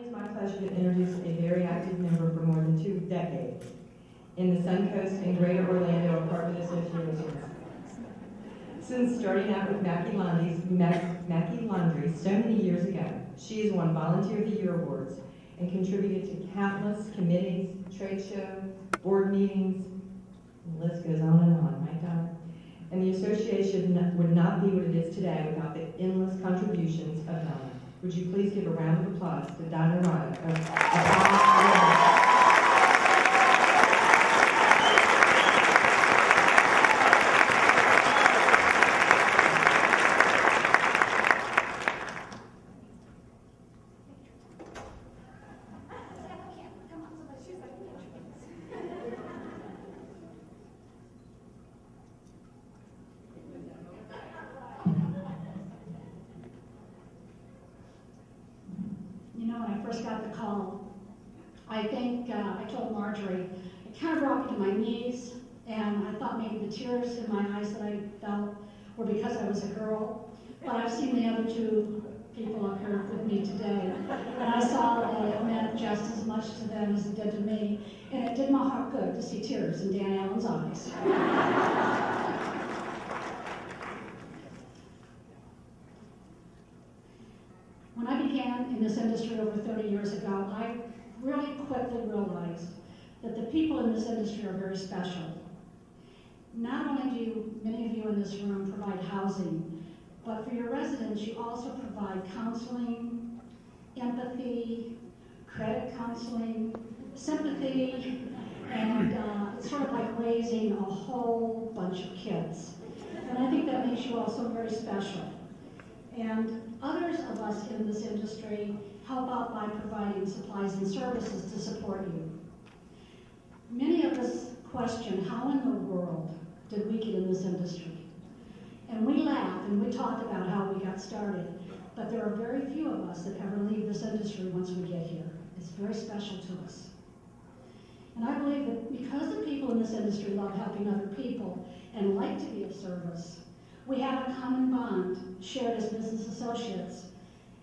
It's my pleasure to introduce a very active member for more than 2 decades in the Suncoast and Greater Orlando Apartment Associations. Since starting out with Mackie Laundry so many years ago, she has won Volunteer of the Year awards and contributed to countless committees, trade shows, board meetings, the list goes on, right, Donna? And the association would not be what it is today without the endless contributions of Donna. Would you please give a round of applause to Donna Reiter of When I first got the call, I think I told Marjorie, it kind of brought me to my knees, and I thought maybe the tears in my eyes that I felt were because I was a girl. But I've seen the other two people up here with me today, and I saw that it meant just as much to them as it did to me, and it did my heart good to see tears in Dan Allen's eyes. When I began in this industry over 30 years ago, I really quickly realized that the people in this industry are very special. Not only do many of you in this room provide housing, but for your residents, you also provide counseling, empathy, credit counseling, sympathy, and it's sort of like raising a whole bunch of kids. And I think that makes you also very special. And others of us in this industry help out by providing supplies and services to support you. Many of us question, how in the world did we get in this industry? And we laugh and we talk about how we got started, but there are very few of us that ever leave this industry once we get here. It's very special to us. And I believe that because the people in this industry love helping other people and like to be of service, we have a common bond shared as business associates,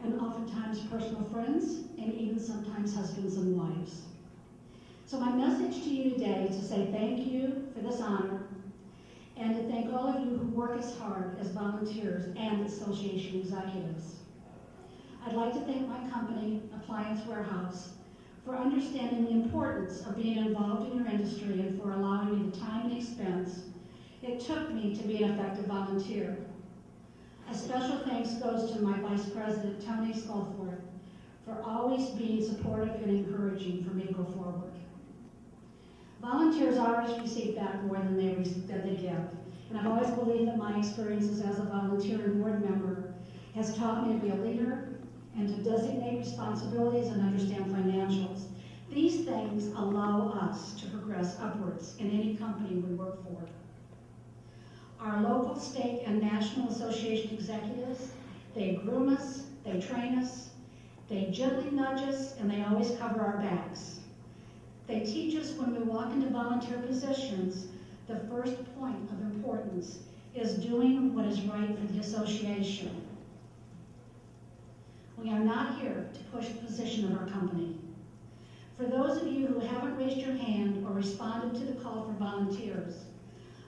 and oftentimes personal friends, and even sometimes husbands and wives. So my message to you today is to say thank you for this honor, and to thank all of you who work as hard as volunteers and association executives. I'd like to thank my company, Appliance Warehouse, for understanding the importance of being involved in your industry and for allowing me the time and expense it took me to be an effective volunteer. A special thanks goes to my Vice President, Tony Sculforth, for always being supportive and encouraging for me to go forward. Volunteers always receive back more than they give. And I've always believed that my experiences as a volunteer and board member has taught me to be a leader and to designate responsibilities and understand financials. These things allow us to progress upwards in any company we work for. Our local, state, and national association executives, they groom us, they train us, they gently nudge us, and they always cover our backs. They teach us when we walk into volunteer positions, the first point of importance is doing what is right for the association. We are not here to push the position of our company. For those of you who haven't raised your hand or responded to the call for volunteers,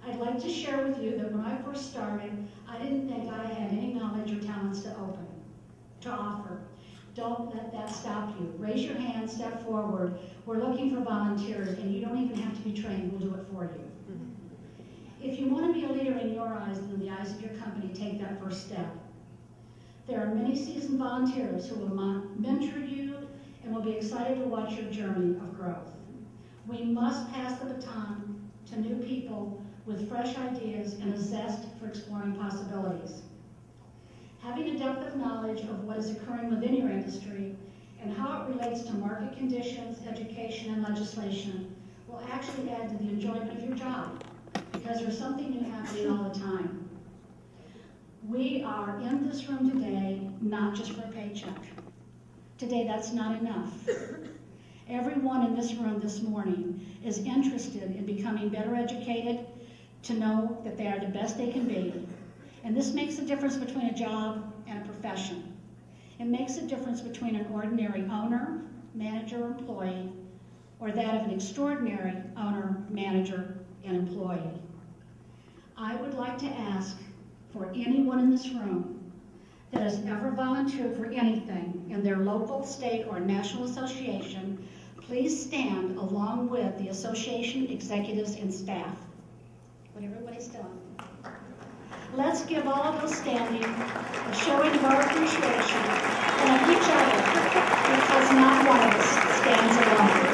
I'd like to share with you that when I first started, I didn't think I had any knowledge or talents to offer. Don't let that stop you. Raise your hand, step forward. We're looking for volunteers, and you don't even have to be trained. We'll do it for you. If you want to be a leader in your eyes and in the eyes of your company, take that first step. There are many seasoned volunteers who will mentor you and will be excited to watch your journey of growth. We must pass the baton to new people with fresh ideas and a zest for exploring possibilities. Having a depth of knowledge of what is occurring within your industry and how it relates to market conditions, education, and legislation will actually add to the enjoyment of your job, because there's something new happening all the time. We are in this room today not just for a paycheck. Today, that's not enough. Everyone in this room this morning is interested in becoming better educated, to know that they are the best they can be. And this makes the difference between a job and a profession. It makes a difference between an ordinary owner, manager, employee, or that of an extraordinary owner, manager, and employee. I would like to ask for anyone in this room that has ever volunteered for anything in their local, state, or national association, please stand along with the association executives and staff. What everybody's done. Let's give all of those standing a showing of our appreciation and of each other, because not one of us stands alone.